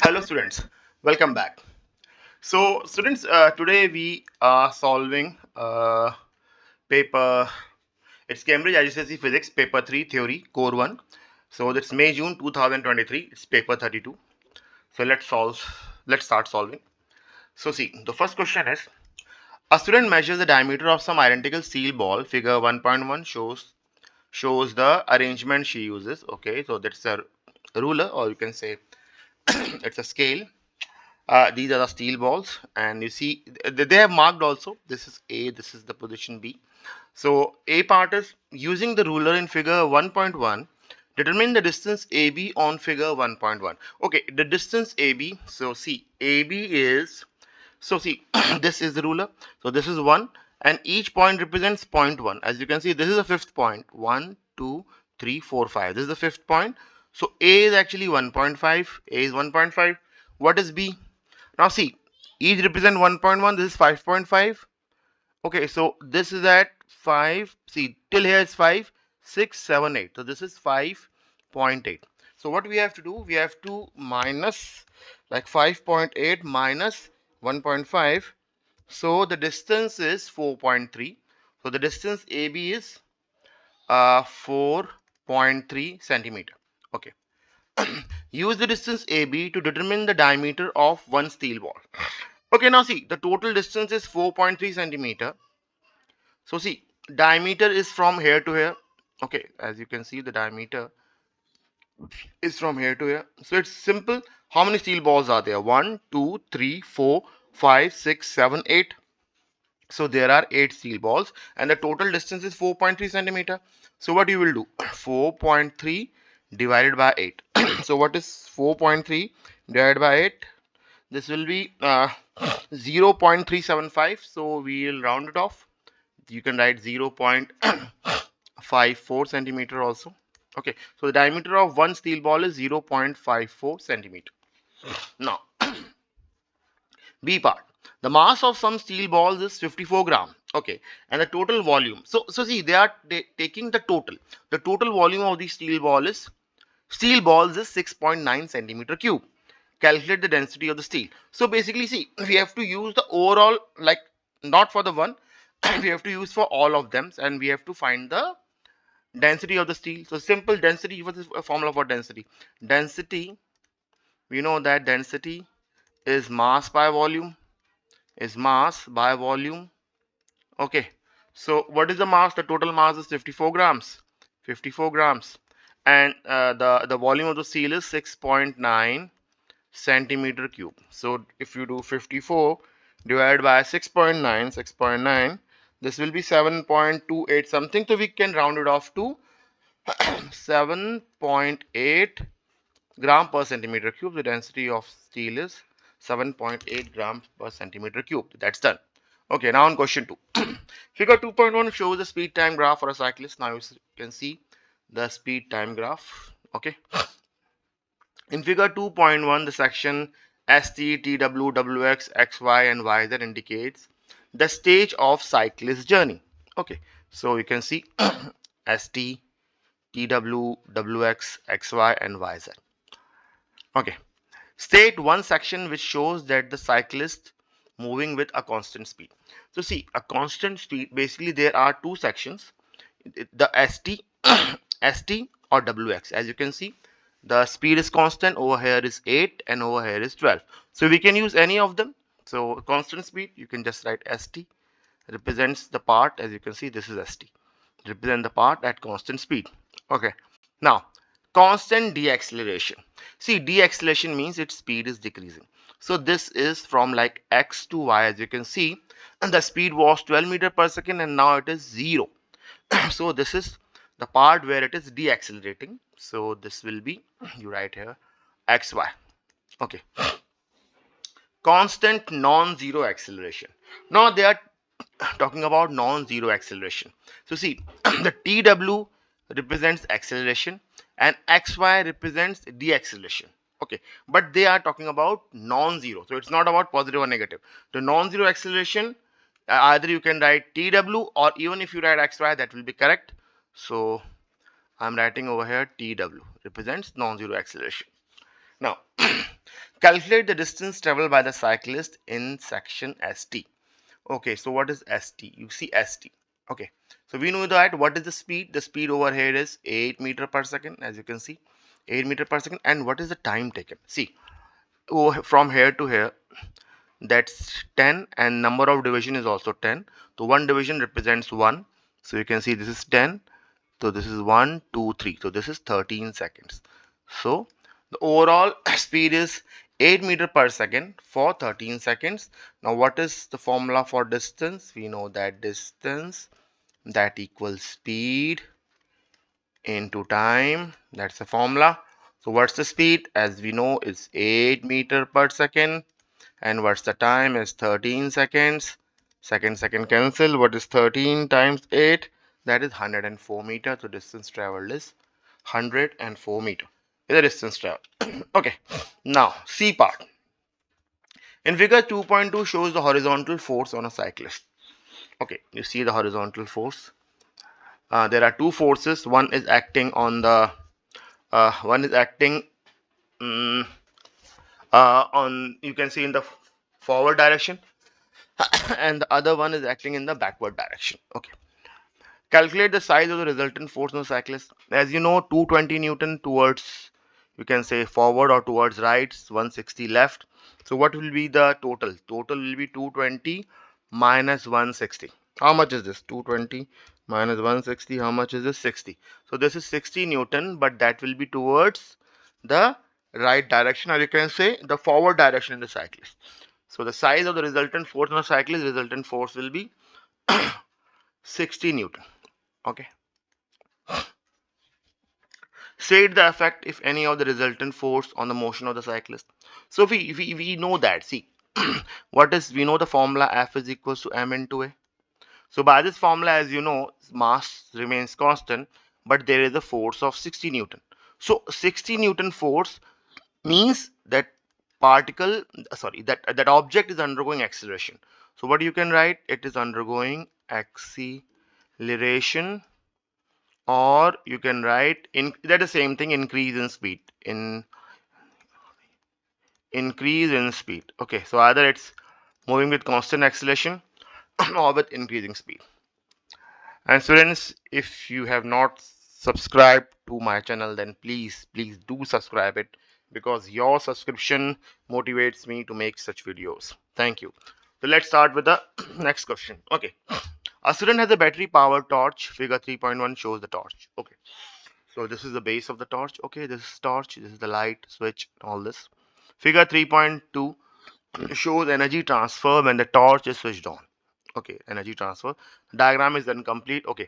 Hello students, welcome back. So students, today we are solving paper, it's Cambridge IGCSE Physics paper 3 theory core 1. So that's May June 2023, it's paper 32. So let's start solving. So see, the first question is, a student measures the diameter of some identical steel ball. Figure 1.1 shows the arrangement she uses. Okay, so that's a ruler, or you can say it's a scale. These are the steel balls, and you see they have marked also. This is A, this is the position B. So A part is using the ruler in figure 1.1. Determine the distance AB on figure 1.1. Okay, the distance AB. So see, AB is, so see, this is the ruler. So this is 1, and each point represents point 1. As you can see, this is the fifth point. 1, 2, 3, 4, 5. This is the fifth point. So A is actually 1.5. A is 1.5. What is B? Now see, each represent 1.1. This is 5.5. Okay, so this is at 5. See, till here is 5, 6, 7, 8. So this is 5.8. So what we have to do? We have to minus like 5.8 minus 1.5. So the distance is 4.3. So the distance AB is 4.3 centimeter. Okay. Use the distance AB to determine the diameter of one steel ball. Okay, now see, the total distance is 4.3 centimeter. So see, diameter is from here to here. Okay, as you can see, the diameter is from here to here. So it's simple. How many steel balls are there? 1, 2, 3, 4, 5, 6, 7, 8. So there are 8 steel balls, and the total distance is 4.3 centimeter. So what you will do? 4.3 divided by 8. So what is 4.3 divided by 8? This will be 0.375. So we will round it off. You can write 0.54 centimeter also. Okay, so the diameter of one steel ball is 0.54 centimeter. Now B part, the mass of some steel balls is 54 gram. Okay, and the total volume, so see, they are taking the total volume of the steel balls is 6.9 centimeter cube. Calculate the density of the steel. So basically, see, we have to use the overall, like, not for the one, we have to use for all of them, and we have to find the density of the steel. So simple density, what is a formula for density? Density, we know that density is mass by volume, Okay, so what is the mass? The total mass is 54 grams. 54 grams. And the volume of the steel is 6.9 centimeter cube. So if you do 54 divided by 6.9, this will be 7.28 something. So we can round it off to 7.8 gram per centimeter cube. The density of steel is 7.8 grams per centimeter cube. That's done. Okay, now on question 2. Figure 2.1 shows the speed time graph for a cyclist. Now you can see the speed time graph. Okay. In figure 2.1, the section ST, TW, WX, XY, and YZ indicates the stage of cyclist journey. Okay, so you can see ST, TW, WX, XY, and YZ. Okay, state one section which shows that the cyclist moving with a constant speed. So see, a constant speed, basically there are two sections, the ST, ST or WX. As you can see, the speed is constant. Over here is 8 and over here is 12. So we can use any of them. So constant speed, you can just write ST, represents the part. As you can see, this is ST, represent the part at constant speed. Okay, now constant deacceleration. See, deacceleration means its speed is decreasing. So this is from like X to Y. As you can see, and the speed was 12 meter per second, and now it is 0. So this is the part where it is deaccelerating. So this will be, you write here, XY. Okay, constant non-zero acceleration. Now they are talking about non-zero acceleration. So see, the TW represents acceleration and XY represents deacceleration. Okay, but they are talking about non-zero. So it's not about positive or negative. The non-zero acceleration, either you can write TW, or even if you write XY, that will be correct. So I'm writing over here TW represents non-zero acceleration. Now Calculate the distance traveled by the cyclist in section ST. Okay, so what is ST? You see ST. Okay, so we know that what is the speed? The speed over here is 8 meter per second, as you can see, 8 meter per second. And what is the time taken? See, from here to here, that's 10, and number of division is also 10. So one division represents 1. So you can see this is 10. So this is 1, 2, 3. So this is 13 seconds. So the overall speed is 8 meter per second for 13 seconds. Now what is the formula for distance? We know that distance that equals speed into time. That's the formula. So what's the speed? As we know, is 8 meter per second. And what's the time? Is 13 seconds. Second cancel. What is 13 times 8? That is 104 meter. So distance traveled is 104 meter. Is the distance traveled. Okay. Now C part. In figure 2.2 shows the horizontal force on a cyclist. Okay, you see the horizontal force. There are two forces. One is acting on the mm, on, you can see, in the forward direction, and the other one is acting in the backward direction. Okay. Calculate the size of the resultant force on the cyclist. As you know, 220 Newton towards, you can say, forward or towards right, 160 left. So what will be the total? Total will be 220 minus 160. How much is this? 220 minus 160. How much is this? 60. So this is 60 Newton, but that will be towards the right direction, or you can say the forward direction in the cyclist. So the size of the resultant force on the cyclist, resultant force will be 60 Newton. Okay. State the effect, if any, of the resultant force on the motion of the cyclist. So we know that. See, what is, we know the formula F is equals to m into a. So by this formula, as you know, mass remains constant, but there is a force of 60 Newton. So 60 Newton force means that particle, sorry, that object is undergoing acceleration. So what you can write? It is undergoing acceleration, or you can write in that the same thing, increase in speed, increase in speed. Okay, so either it's moving with constant acceleration or with increasing speed. And students, if you have not subscribed to my channel, then please do subscribe it, because your subscription motivates me to make such videos. Thank you. So let's start with the next question. Okay, a student has a battery powered torch. Figure 3.1 shows the torch. Okay, so this is the base of the torch. Okay, this is torch, this is the light switch, all this. Figure 3.2 shows energy transfer when the torch is switched on. Okay, energy transfer. Diagram is incomplete. Okay,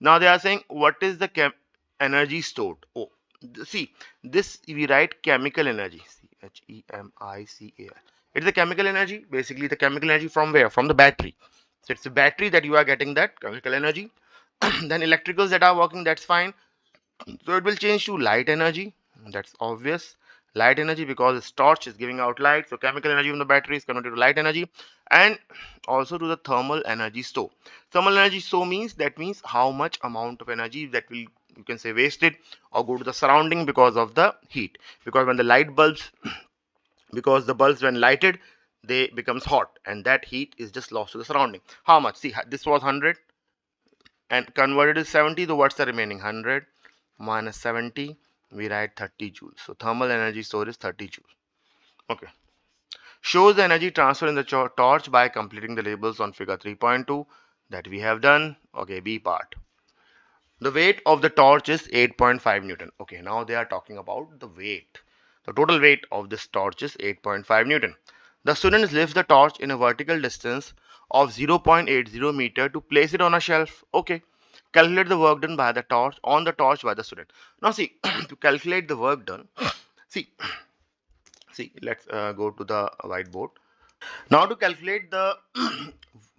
now they are saying what is the energy stored. Oh, see, this we write chemical energy. Chemical. It's the chemical energy. Basically, the chemical energy from where? From the battery. So it's a battery that you are getting that chemical energy. Then electricals that are working, that's fine. So it will change to light energy. That's obvious. Light energy, because its torch is giving out light. So chemical energy from the battery is converted to light energy. And also to the thermal energy store. Thermal energy store means, that means how much amount of energy that will, you can say, wasted or go to the surrounding because of the heat. Because when the light bulbs, because the bulbs when lighted, they becomes hot, and that heat is just lost to the surrounding. How much? See, this was 100 and converted to 70. So what's the remaining? 100 minus 70, we write 30 joules. So thermal energy stored is 30 joules. Okay. Shows the energy transfer in the torch by completing the labels on figure 3.2 that we have done. Okay, B part. The weight of the torch is 8.5 Newton. Okay, now they are talking about the weight. The total weight of this torch is 8.5 Newton. The student lifts the torch in a vertical distance of 0.80 meter to place it on a shelf. Okay. Calculate the work done by the torch on the torch by the student. Now see, to calculate the work done, see, let's go to the whiteboard. Now to calculate the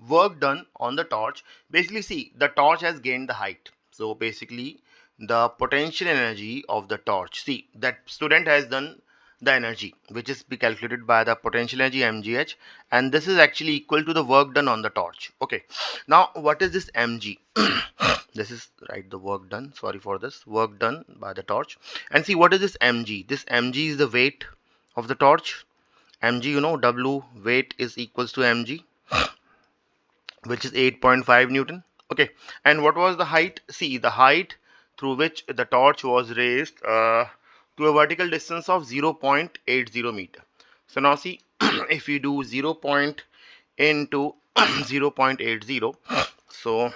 work done on the torch, basically see, the torch has gained the height. So basically the potential energy of the torch, see, that student has done the energy which is be calculated by the potential energy mgh, and this is actually equal to the work done on the torch. Okay, now what is this mg? This is, right, the work done, sorry for this, work done by the torch. And see, what is this mg? This mg is the weight of the torch. Mg, you know, W weight is equals to mg, which is 8.5 Newton. Okay, and what was the height? See, the height through which the torch was raised to a vertical distance of 0.80 meter. So now see, if you do 0. Into 0.80, so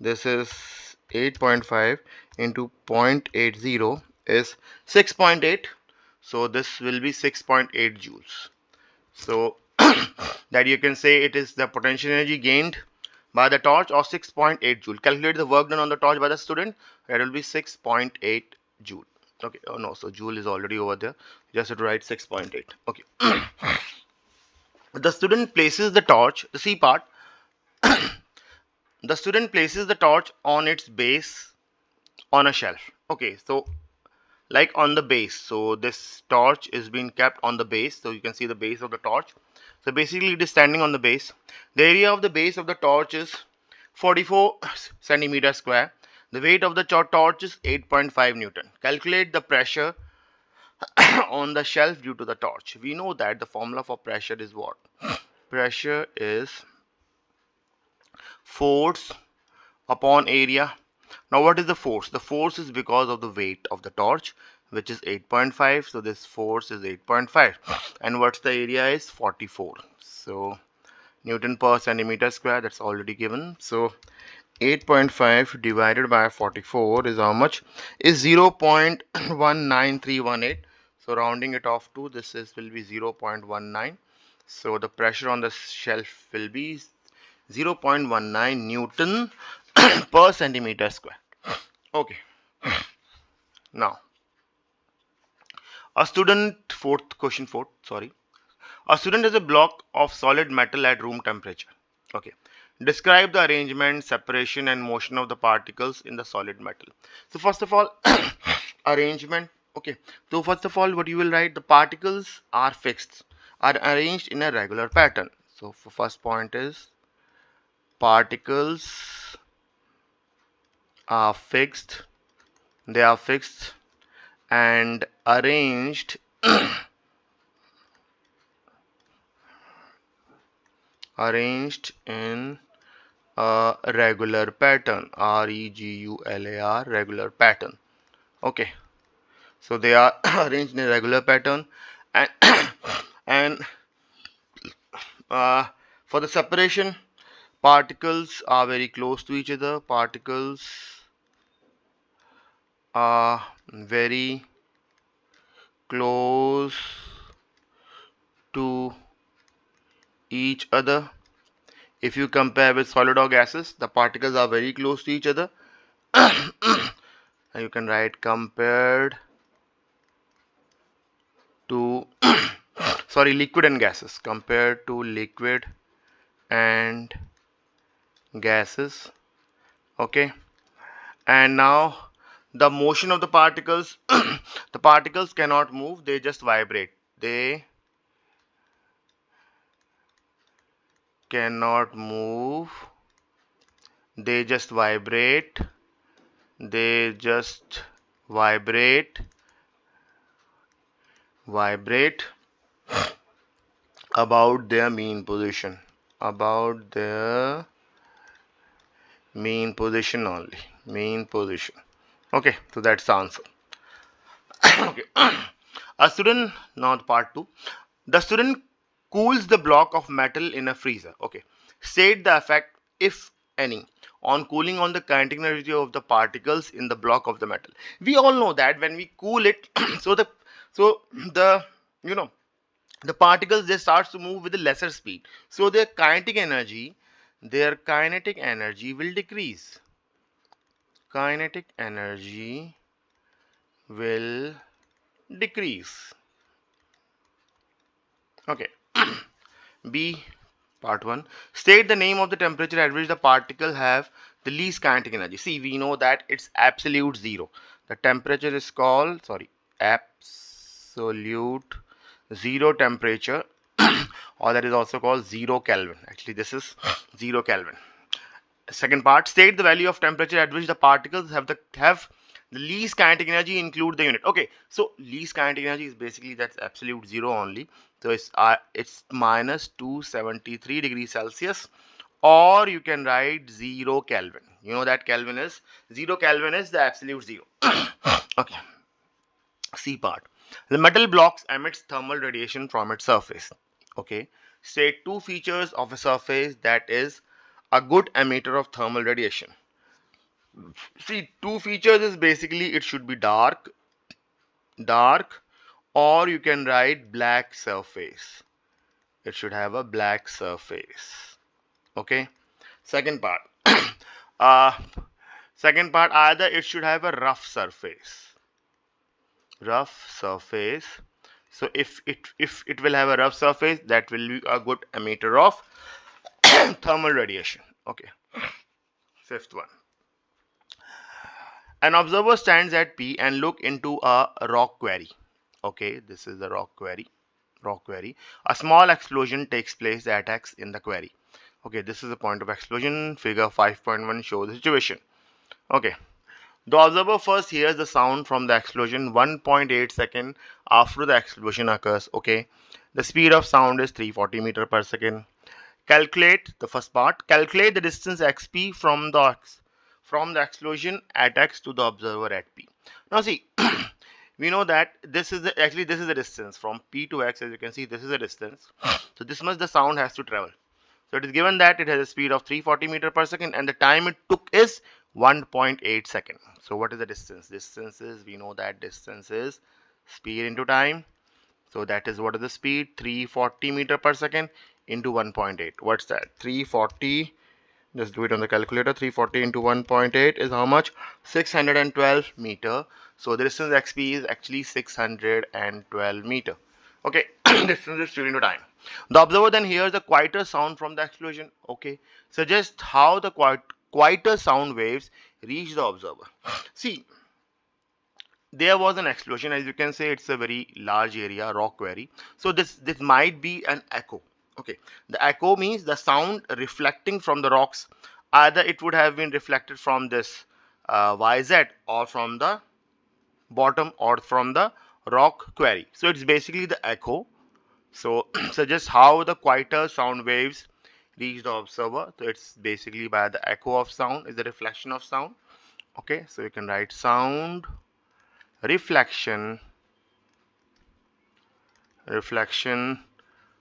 this is 8.5 into 0.80 is 6.8, so this will be 6.8 joules. So that you can say it is the potential energy gained by the torch of 6.8 joule. Calculate the work done on the torch by the student. That will be 6.8 joule. Okay, oh no, so joule is already over there. Just have to write 6.8. Okay. The student places the torch, the C part, the student places the torch on its base on a shelf. Okay, so like on the base, so this torch is being kept on the base, so you can see the base of the torch. So basically it is standing on the base. The area of the base of the torch is 44 centimeter square. The weight of the torch is 8.5 Newton. Calculate the pressure on the shelf due to the torch. We know that the formula for pressure is what? Pressure is force upon area. Now what is the force? The force is because of the weight of the torch, which is 8.5. So this force is 8.5. And what's the area is 44. So Newton per centimeter square, that's already given. So 8.5 divided by 44 is how much? Is 0.19318. So rounding it off to this will be 0.19. So the pressure on the shelf will be 0.19 Newton per centimeter square. Okay. Now, a student, sorry. A student has a block of solid metal at room temperature. Okay. Describe the arrangement, separation and motion of the particles in the solid metal. So first of all, arrangement. Okay. So first of all, what you will write, the particles are fixed, are arranged in a regular pattern. So for first point is particles are fixed. They are fixed and arranged in a regular pattern. regular, regular pattern. Okay, so they are arranged in a regular pattern, and and for the separation, particles are very close to each other. Particles are very close to each other. If you compare with solid or gases, the particles are very close to each other. You can write compared to sorry, liquid and gases, compared to liquid and gases. Okay, and now the motion of the particles, the particles cannot move, they just vibrate. They cannot move, they just vibrate. They just vibrate about their mean position, about their mean position only, mean position. Okay, so that's the answer. Okay. A student, now part 2. The student cools the block of metal in a freezer. Okay, state the effect, if any, on cooling on the kinetic energy of the particles in the block of the metal. We all know that when we cool it, so the you know, the particles, they starts to move with a lesser speed, so their kinetic energy will decrease. Kinetic energy will decrease. Okay. B, part 1. State the name of the temperature at which the particle have the least kinetic energy. See, we know that it's absolute zero. The temperature is called, sorry, absolute zero temperature, or that is also called 0 Kelvin. Actually, this is 0 Kelvin. Second part, state the value of temperature at which the particles have The least kinetic energy include the unit. Okay, so least kinetic energy is basically that's absolute zero only. So it's minus 273 degrees Celsius, or you can write 0 Kelvin. You know that Kelvin is 0 Kelvin is the absolute zero. Okay, C part. The metal blocks emits thermal radiation from its surface. Okay, state two features of a surface that is a good emitter of thermal radiation. See, two features is basically it should be dark, or you can write black surface. It should have a black surface. Okay. Second part. uh, Second part, either it should have a rough surface. Rough surface. So if it will have a rough surface, that will be a good emitter of thermal radiation. Okay. Fifth one. An observer stands at P and look into a rock quarry. Okay, this is the rock quarry. A small explosion takes place at X in the quarry. Okay, this is the point of explosion. Figure 5.1 shows the situation. Okay, the observer first hears the sound from the explosion 1.8 second after the explosion occurs. Okay, the speed of sound is 340 meter per second. Calculate the first part. Calculate the distance xp from the explosion at X to the observer at P. Now see, we know that actually this is the distance from P to X. As you can see, this is the distance. So this much the sound has to travel. So it is given that it has a speed of 340 meter per second and the time it took is 1.8 second. So what is the distance? Distance is, we know that distance is speed into time. So that is, what is the speed? 340 meter per second into 1.8. What's that? 340. Just do it on the calculator. 340 into 1.8 is how much? 612 meter. So the distance xp is actually 612 meter. Okay, distance is speed into time. The observer then hears a quieter sound from the explosion. Okay, suggest how the quieter sound waves reach the observer. See, there was an explosion. As you can say, it's a very large area, rock quarry. So this might be an echo. Okay, the echo means the sound reflecting from the rocks. Either it would have been reflected from this YZ, or from the bottom, or from the rock quarry. So it's basically the echo. So suggest how the quieter sound waves reach the observer. So it's basically by the echo of sound, is the reflection of sound. Okay, so you can write sound reflection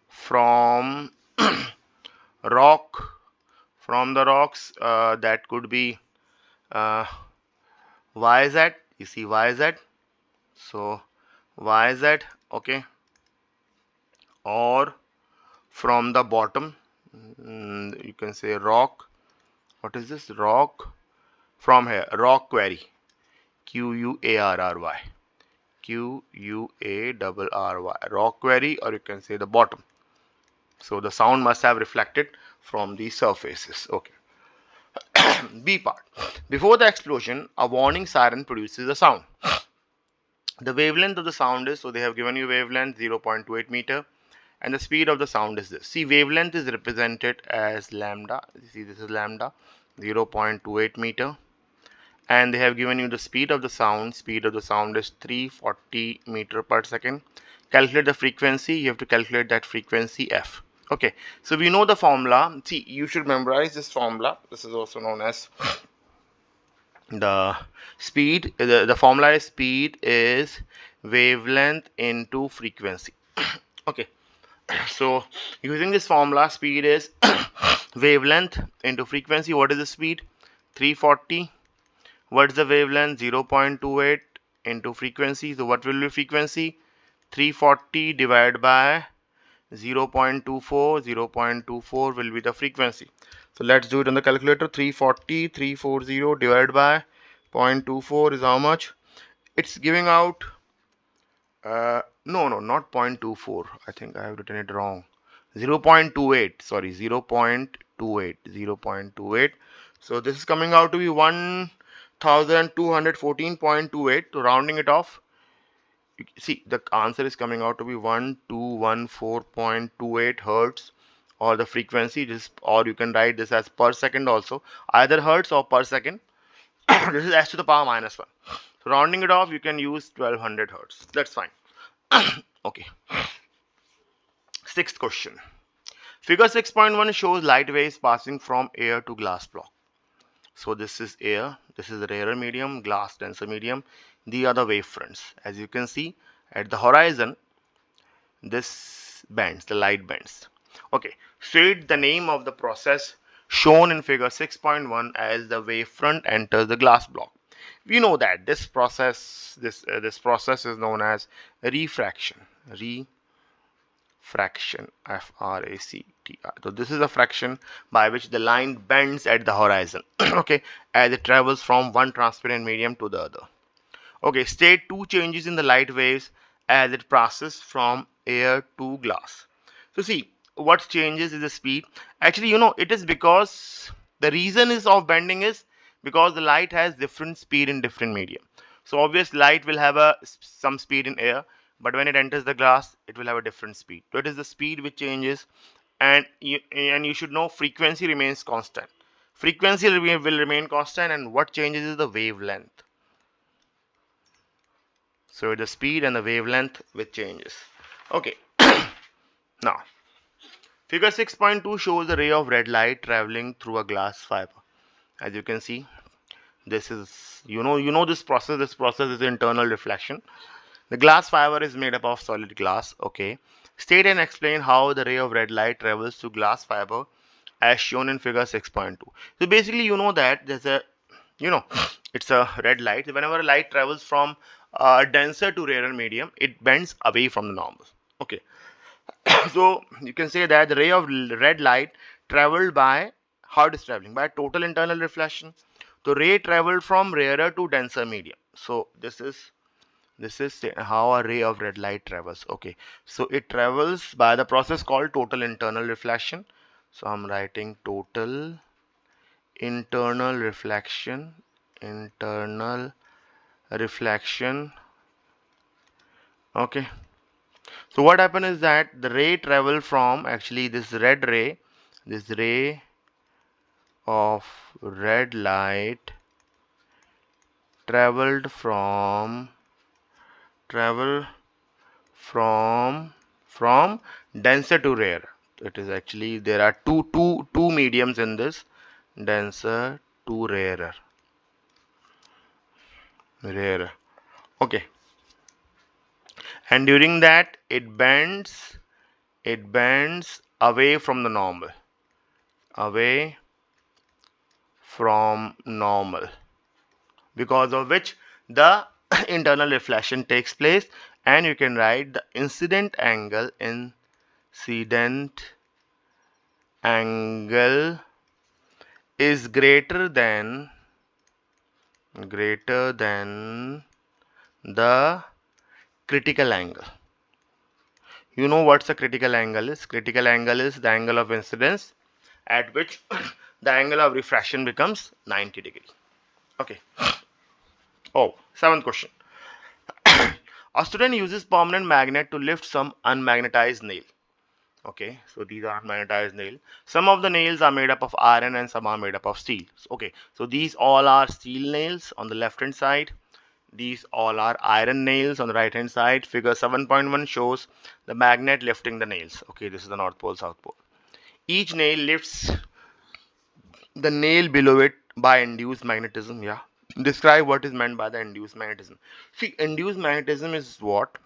from rock, from the rocks. That could be uh, YZ. You see YZ. So YZ. Okay, or from the bottom. You can say rock. What is this? Rock from here. Rock quarry. QUARRY. QUARRY. Rock quarry, or you can say the bottom. So the sound must have reflected from these surfaces. Okay. B part. Before the explosion, a warning siren produces a sound. The wavelength of the sound is, so they have given you wavelength 0.28 meter, and the speed of the sound is this. See, wavelength is represented as lambda. You see, this is lambda, 0.28 meter, and they have given you the speed of the sound. Speed of the sound is 340 meter per second. Calculate the frequency. You have to calculate that frequency f. Okay, so we know the formula. See, you should memorize this formula. This is also known as the speed. The formula is speed is wavelength into frequency. Okay, so using this formula, speed is wavelength into frequency. What is the speed? 340. What's the wavelength? 0.28 into frequency. So what will be frequency? 340 divided by 0.24. 0.24 will be the frequency. So let's do it on the calculator. 340 divided by 0.24 is how much? It's giving out no, not 0.24. I think I have written it wrong. 0.28. Sorry, 0.28. 0.28. So this is coming out to be 1214.28. So rounding it off, you see the answer is coming out to be 1214.28 hertz, or the frequency. Just, or you can write this as per second also, either hertz or per second. This is s to the power minus 1. So rounding it off, you can use 1200 hertz. That's fine. Okay. Sixth question. Figure 6.1 shows light waves passing from air to glass block. So this is air, this is the rarer medium, glass denser medium. These are the wave fronts. As you can see at the horizon, this bends, the light bends. Okay, state the name of the process shown in figure 6.1 as the wavefront enters the glass block. We know that this process is known as refraction. Refraction, F-R-A-C-T-I. So this is a fraction by which the line bends at the horizon. Okay, as it travels from one transparent medium to the other. Okay, state two changes in the light waves as it passes from air to glass. So see, what changes is the speed. Actually, it is because the reason is of bending is because the light has different speed in different medium. So obvious light will have some speed in air, but when it enters the glass, it will have a different speed. So it is the speed which changes, and you should know frequency remains constant. Frequency will remain constant, and what changes is the wavelength. So the speed and the wavelength which changes. Okay. Now, figure 6.2 shows a ray of red light traveling through a glass fiber. As you can see, this is this process. This process is internal reflection. The glass fiber is made up of solid glass. Okay. State and explain how the ray of red light travels through glass fiber as shown in figure 6.2. So basically, that there's a you know it's a red light. Whenever a light travels from denser to rarer medium, it bends away from the normal. Okay. So you can say that the ray of red light traveled by, how it is traveling by total internal reflection. The ray traveled from rarer to denser medium. So this is how a ray of red light travels. Okay, so it travels by the process called total internal reflection. So I'm writing total internal reflection. Okay, so what happened is that the ray travel from, actually this ray of red light traveled travel from denser to rarer. It is actually, there are two mediums in this, denser to rarer. Okay, and during that it bends away from the normal, away from normal, because of which the internal reflection takes place, and you can write the incident angle is greater than the critical angle. You know what's a critical angle is? Critical angle is the angle of incidence at which the angle of refraction becomes 90 degree. Okay. Oh, seventh question. A student uses permanent magnet to lift some unmagnetized nail. Okay, so these are magnetized nail. Some of the nails are made up of iron and some are made up of steel. Okay, so these all are steel nails on the left hand side. These all are iron nails on the right hand side. Figure 7.1 shows the magnet lifting the nails. Okay, this is the North Pole, South Pole. Each nail lifts the nail below it by induced magnetism. Yeah. Describe what is meant by the induced magnetism. See, induced magnetism is what?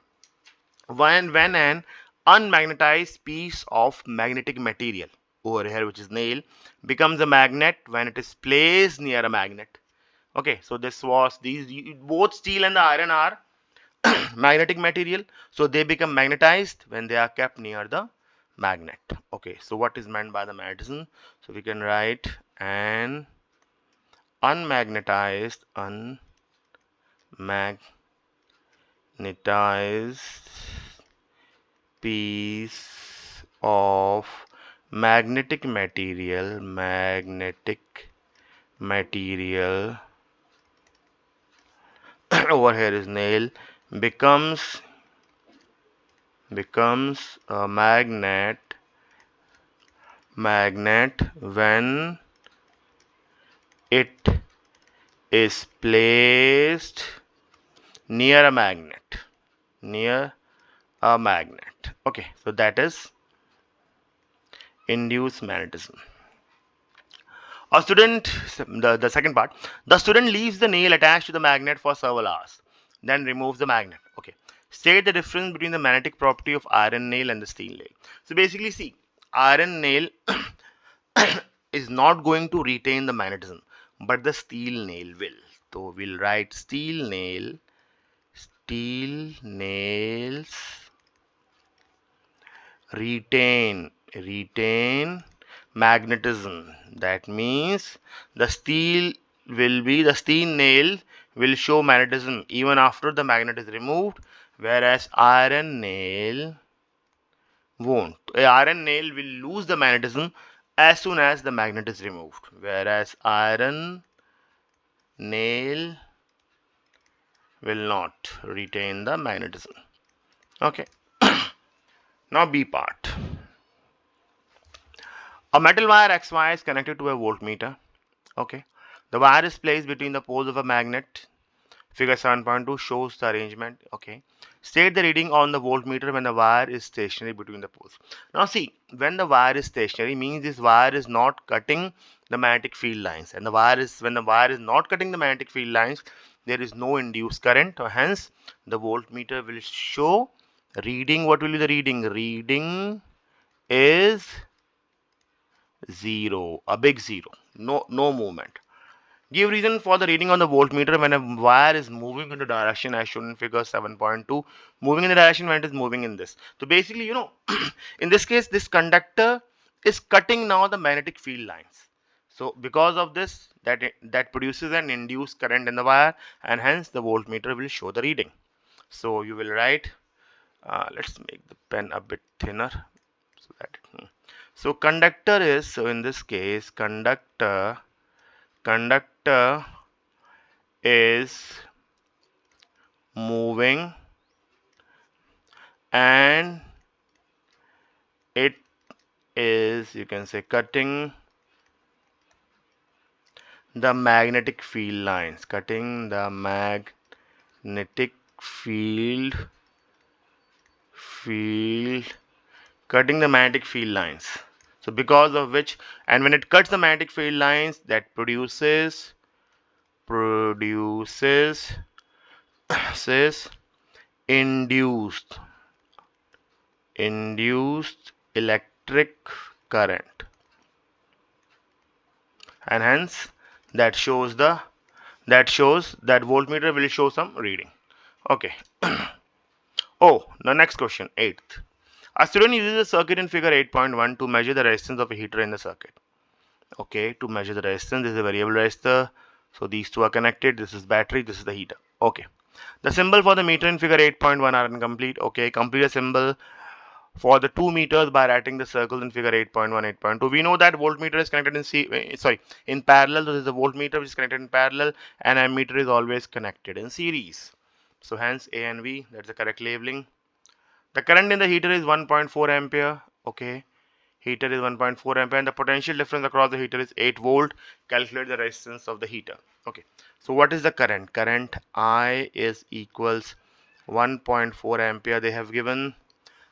When an unmagnetized piece of magnetic material over here, which is nail, becomes a magnet when it is placed near a magnet. Okay, so this was these both steel and the iron are magnetic material, so they become magnetized when they are kept near the magnet. Okay, so what is meant by the magnetism? So we can write an unmagnetized piece of magnetic material over here is nail, becomes a magnet when it is placed near a magnet. Near a magnet. Okay, so that is induced magnetism. A student, the second part, the student leaves the nail attached to the magnet for several hours, then removes the magnet. Okay. State the difference between the magnetic property of iron nail and the steel nail. So basically, see, iron nail is not going to retain the magnetism, but the steel nail will. So we'll write steel nails retain magnetism. That means the steel nail will show magnetism even after the magnet is removed, whereas iron nail won't. A iron nail will lose the magnetism as soon as the magnet is removed, whereas iron nail will not retain the magnetism. Okay. Now B part. A metal wire XY is connected to a voltmeter. Okay. The wire is placed between the poles of a magnet. Figure 7.2 shows the arrangement. Okay. State the reading on the voltmeter when the wire is stationary between the poles. Now see, when the wire is stationary means this wire is not cutting the magnetic field lines. And when the wire is not cutting the magnetic field lines, there is no induced current. Hence, the voltmeter will show reading. What will be the reading? Reading is 0, a big 0, no movement. Give reason for the reading on the voltmeter when a wire is moving in the direction as shown in figure 7.2, moving in the direction when it is moving in this. So basically, in this case, this conductor is cutting now the magnetic field lines. So because of this, that produces an induced current in the wire, and hence the voltmeter will show the reading. So you will write, let's make the pen a bit thinner so that so conductor is, so in this case conductor is moving and it is, you can say, cutting the magnetic field lines, cutting the magnetic field cutting the magnetic field lines. So because of which, and when it cuts the magnetic field lines, that produces says induced electric current, and hence that shows that voltmeter will show some reading. Okay. Oh, the next question, 8th. A student uses a circuit in figure 8.1 to measure the resistance of a heater in the circuit. Okay, to measure the resistance, this is a variable resistor. So these two are connected. This is battery, this is the heater. Okay. The symbol for the meter in figure 8.1 are incomplete. Okay, complete a symbol for the 2 meters by writing the circles in figure 8.1, 8.2. We know that voltmeter is connected in parallel. So this is a voltmeter which is connected in parallel, and ammeter is always connected in series. So hence A and B, that's the correct labeling. The current in the heater is 1.4 ampere. Okay, heater is 1.4 ampere, and the potential difference across the heater is 8 volt. Calculate the resistance of the heater. Okay, so what is the current? Current I is equals 1.4 ampere they have given,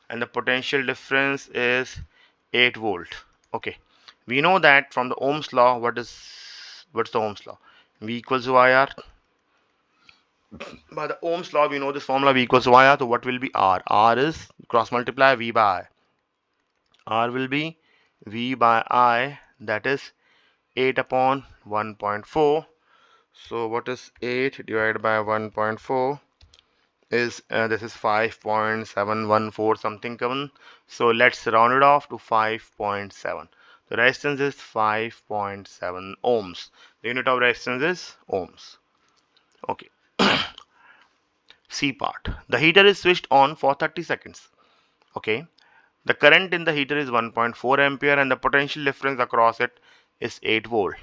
and the potential difference is 8 volt. Okay, we know that from the Ohm's law, what's the Ohm's law? V equals to IR. By the Ohm's law, we know this formula V equals to IR. So what will be R? R is cross multiply V by I. R will be V by I, that is 8 upon 1.4. So what is 8 divided by 1.4? Is this is 5.714 something common. So let's round it off to 5.7. The resistance is 5.7 ohms. The unit of resistance is ohms. Okay. C part. The heater is switched on for 30 seconds. Okay. The current in the heater is 1.4 ampere and the potential difference across it is 8 volt.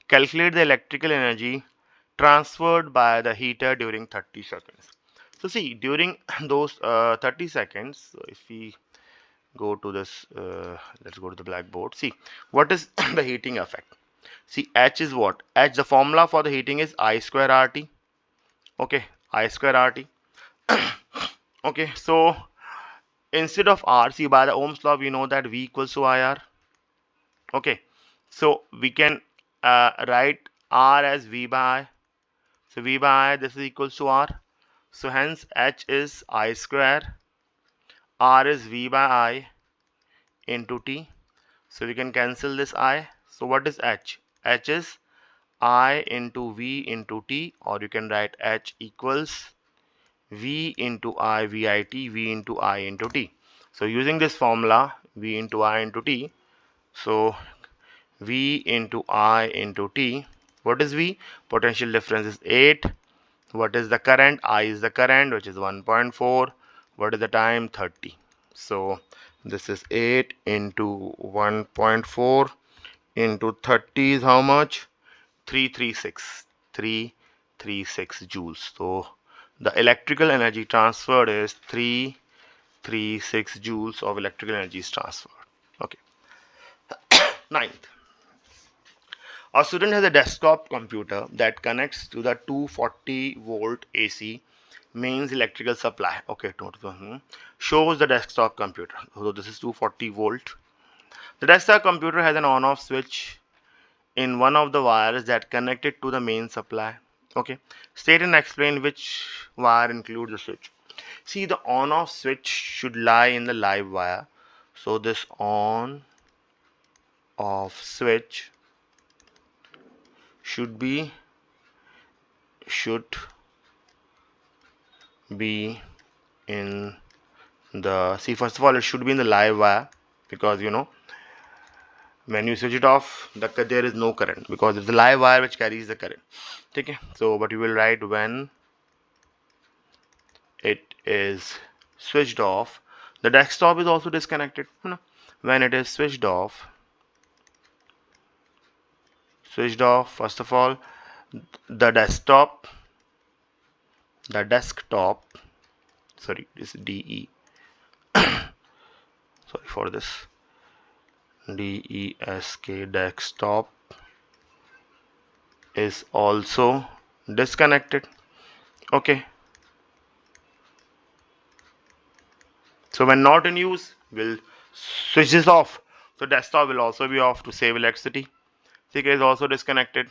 Calculate the electrical energy transferred by the heater during 30 seconds. So see, during those 30 seconds, so if we go to this, let's go to the blackboard. See, what is the heating effect? See, H is what? H, the formula for the heating is I square RT. Okay, I square RT. Okay, so instead of R, see, by the Ohm's law, we know that V equals to IR. Okay, so we can write R as V by I. So V by I, this is equals to R. So hence H is I square. R is V by I into T. So we can cancel this I. So what is H? H is I into V into T, or you can write H equals V into I VIT, V into I into T. So using this formula, V into I into T, so V into I into T, what is V? Potential difference is 8. What is the current? I is the current, which is 1.4. What is the time? 30. So this is 8 into 1.4 into 30 is how much? 336. 336 joules. So the electrical energy transferred is 336 joules of electrical energy is transferred. Okay. Ninth. A student has a desktop computer that connects to the 240 volt AC mains electrical supply. Okay, shows the desktop computer. So this is 240 volt. The desktop computer has an on-off switch in one of the wires that connected to the main supply. Okay, state and explain which wire includes the switch. See, the on-off switch should lie in the live wire. So this on-off switch should be in the, see, first of all, it should be in the live wire, because when you switch it off, there is no current, because it's the live wire which carries the current. Okay, so but you will write when it is switched off, the desktop is also disconnected. When it is switched off, first of all, the desktop sorry, this is DE, sorry for this, DESK, desktop is also disconnected. Okay, so when not in use, we'll switch this off. So desktop will also be off to save electricity. CK is also disconnected.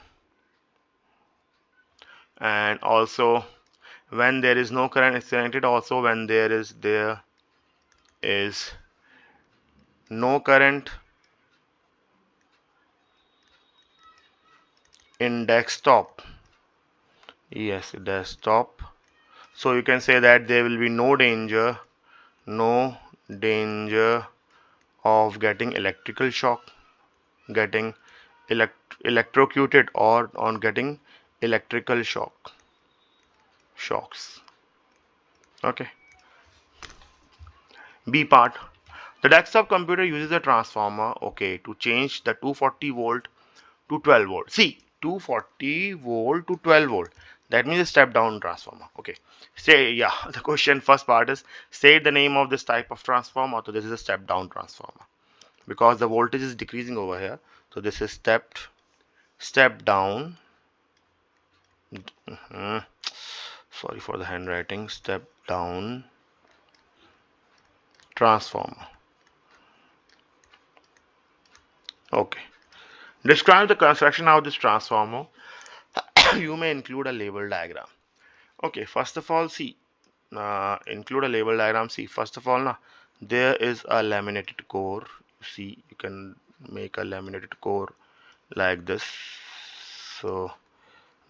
And also when there is no current, it's connected. Also when there is no current in desktop, yes, desktop, so you can say that there will be no danger of getting electrical shock, getting electrocuted, or on getting electrical shocks. Okay. B part. The desktop computer uses a transformer, okay, to change the 240 volt to 12 volt. See, 240 volt to 12 volt. That means a step down transformer. Okay. Say, yeah, the question first part is state the name of this type of transformer. So this is a step down transformer, because the voltage is decreasing over here. So this is step down. Sorry for the handwriting. Step down transformer. Okay. Describe the construction of this transformer. You may include a label diagram. Okay, first of all, see, include a label diagram. See, first of all, there is a laminated core. See, you can make a laminated core like this. So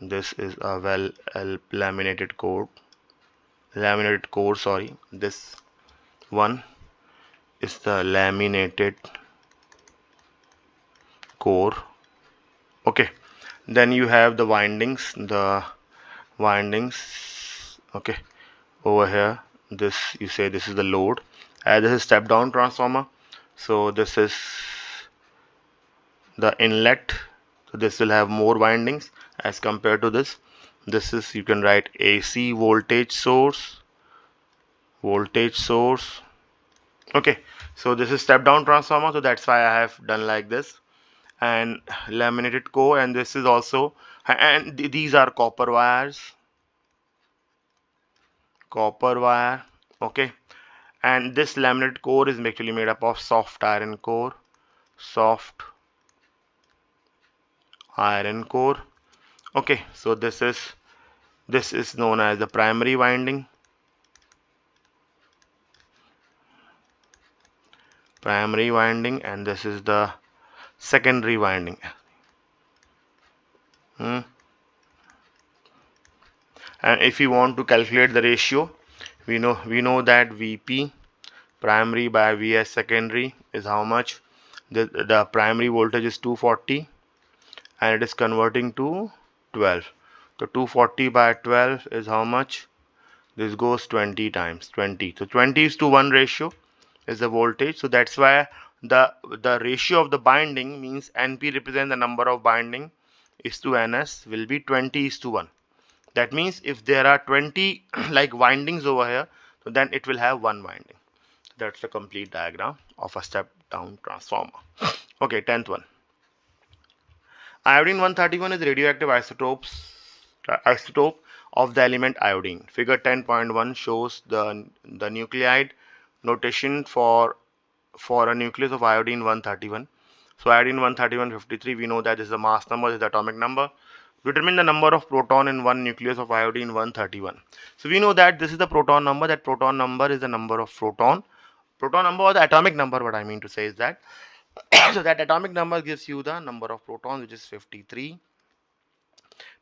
this is a laminated core. Sorry, this one is the laminated core. Okay, then you have the windings, okay, over here. This, you say this is the load, as this is step down transformer, so this is the inlet, so this will have more windings as compared to this. This is, you can write AC voltage source. Okay, so this is step down transformer, so that's why I have done like this. and laminated core, and this is also, and these are copper wires, copper wire. Okay, and this laminated core is actually made up of soft iron core, soft iron core. Okay, so this is known as the primary winding, and this is the secondary winding. Hmm. And if you want to calculate the ratio, we know that Vp primary by Vs secondary is how much. The primary voltage is 240 and it is converting to 12. So 240 by 12 is how much? This goes 20 times 20. So 20 is to 1 ratio is the voltage. So that's why the ratio of the binding means Np represents the number of binding is to Ns will be 20 is to 1. That means if there are 20 like windings over here, so then it will have one winding. That's the complete diagram of a step down transformer. Okay, 10th one. Iodine 131 is radioactive isotope of the element iodine. Figure 10.1 shows the nuclide notation for a nucleus of iodine 131. So iodine 131 53, we know that is the mass number, this is the atomic number. Determine the number of proton in one nucleus of iodine 131. So we know that this is the proton number. That proton number is the number of proton number, or the atomic number. What I mean to say is that so that atomic number gives you the number of protons, which is 53.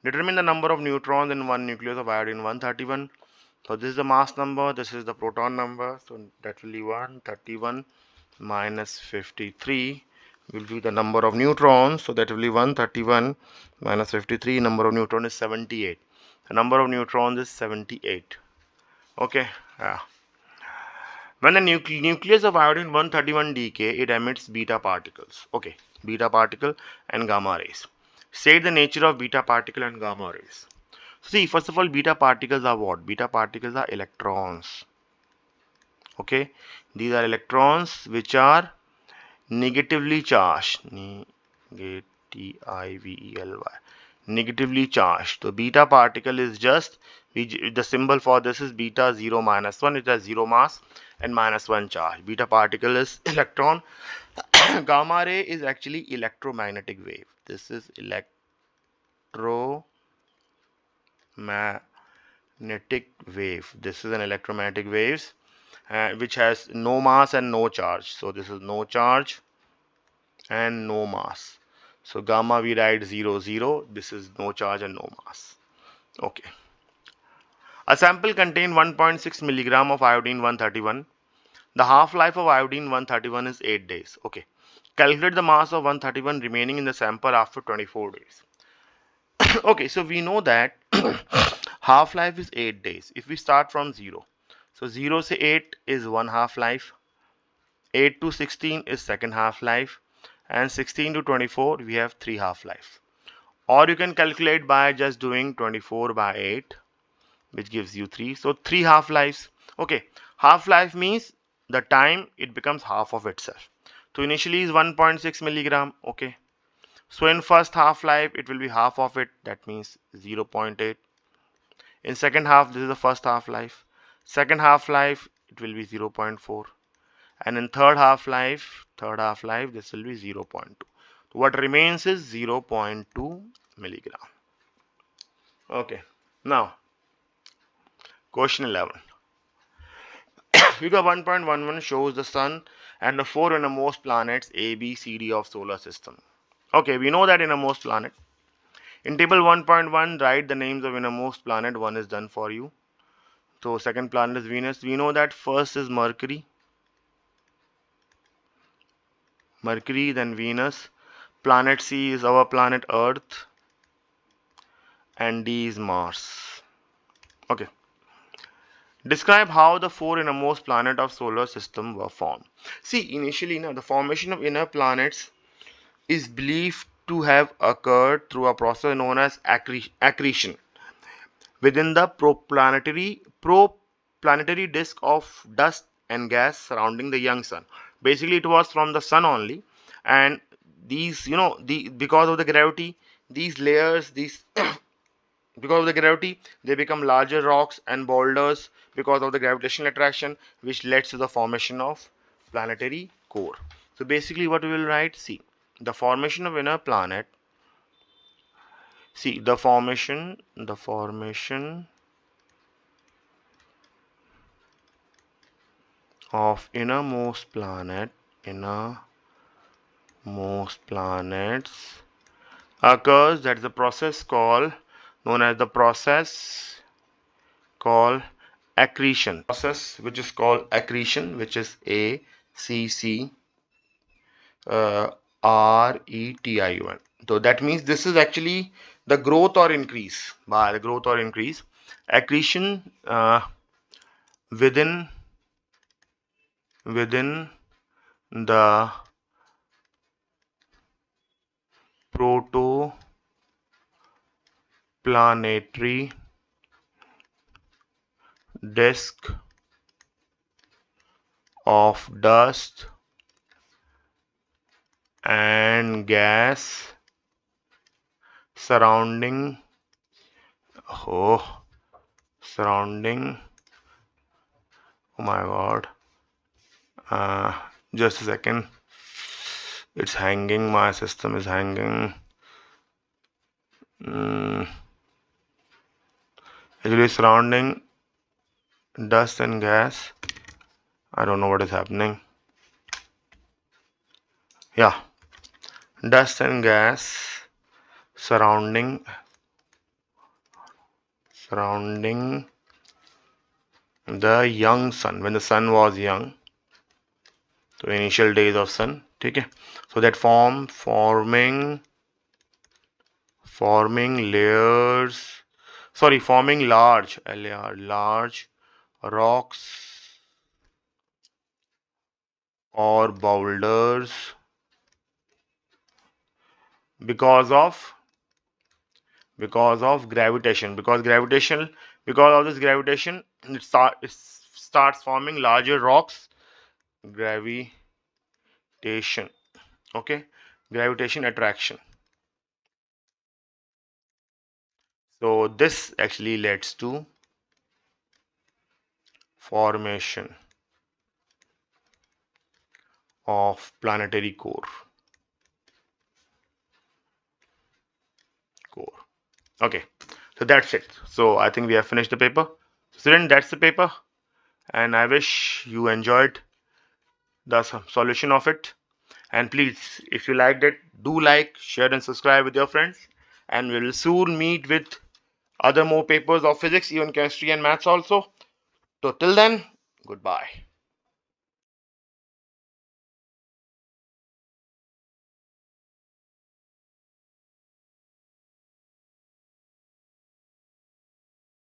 Determine the number of neutrons in one nucleus of iodine 131. So this is the mass number, this is the proton number. So that will be 131 minus 53 will be the number of neutrons. So that will be 131 minus 53. Number of neutrons is 78. The number of neutrons is 78. Okay. Yeah. When the nucleus of iodine 131 decay, it emits beta particles. Okay, beta particle and gamma rays. State the nature of beta particle and gamma rays. See, first of all, beta particles are what? Beta particles are electrons. Okay, these are electrons which are negatively charged. Negatively charged. So beta particle is just, the symbol for this is beta 0 minus 1. It has 0 mass and minus 1 charge. Beta particle is electron. Gamma ray is actually electromagnetic wave. This is electromagnetic wave. This is an electromagnetic waves which has no mass and no charge. So this is no charge and no mass. So gamma we write 0 0. This is no charge and no mass. Okay. A sample contained 1.6 milligram of iodine 131. The half-life of iodine 131 is 8 days. Okay. Calculate the mass of 131 remaining in the sample after 24 days. Okay, so we know that half-life is 8 days. If we start from 0, so 0 to 8 is one half-life, 8 to 16 is second half-life, and 16 to 24 we have 3 half-life. Or you can calculate by just doing 24 by 8, which gives you 3. So 3 half-lives. Okay, half-life means the time it becomes half of itself. So initially is 1.6 milligram. Okay, so in first half-life it will be half of it, that means 0.8. In second half, this is the first half-life. Second half-life it will be 0.4, and in third half-life this will be 0.2. What remains is 0.2 milligram. Okay, now question 11. Figure 1.11 shows the sun and the 4 innermost planets A, B, C, D of solar system. Okay, we know that innermost planet. In table 1.1, write the names of innermost planet. One is done for you. So second planet is Venus. We know that first is Mercury, then Venus. Planet C is our planet Earth, and D is Mars. Okay. Describe how the 4 innermost planets of solar system were formed. See, initially, the formation of inner planets is believed to have occurred through a process known as accretion within the proplanetary disk of dust and gas surrounding the young sun. Basically, it was from the sun only, and these, because of the gravity, these layers, these because of the gravity, they become larger rocks and boulders because of the gravitational attraction, which leads to the formation of planetary core. So basically what we will write, see, the formation of inner planet, see the formation of innermost planets occurs, that's the process called, known as the process called accretion, which is ACCRETION. So that means this is actually the growth or increase, accretion within within the protoplanetary disk of dust and gas surrounding oh surrounding oh my god, uh, just a second, it's hanging, my system is hanging. Actually surrounding dust and gas, I don't know what is happening. Yeah, dust and gas surrounding the young sun, when the sun was young, so initial days of sun. Okay, so that forming layers, sorry, forming large rocks or boulders because of gravitation, because of this gravitation, it starts forming larger rocks. Gravitation, okay, gravitation attraction. So this actually leads to formation of planetary core. Okay, so that's it. So I think we have finished the paper. So student, that's the paper, and I wish you enjoyed the solution of it. And please, if you liked it, do like, share, and subscribe with your friends. And we will soon meet with other more papers of physics, even chemistry and maths also. So till then, goodbye.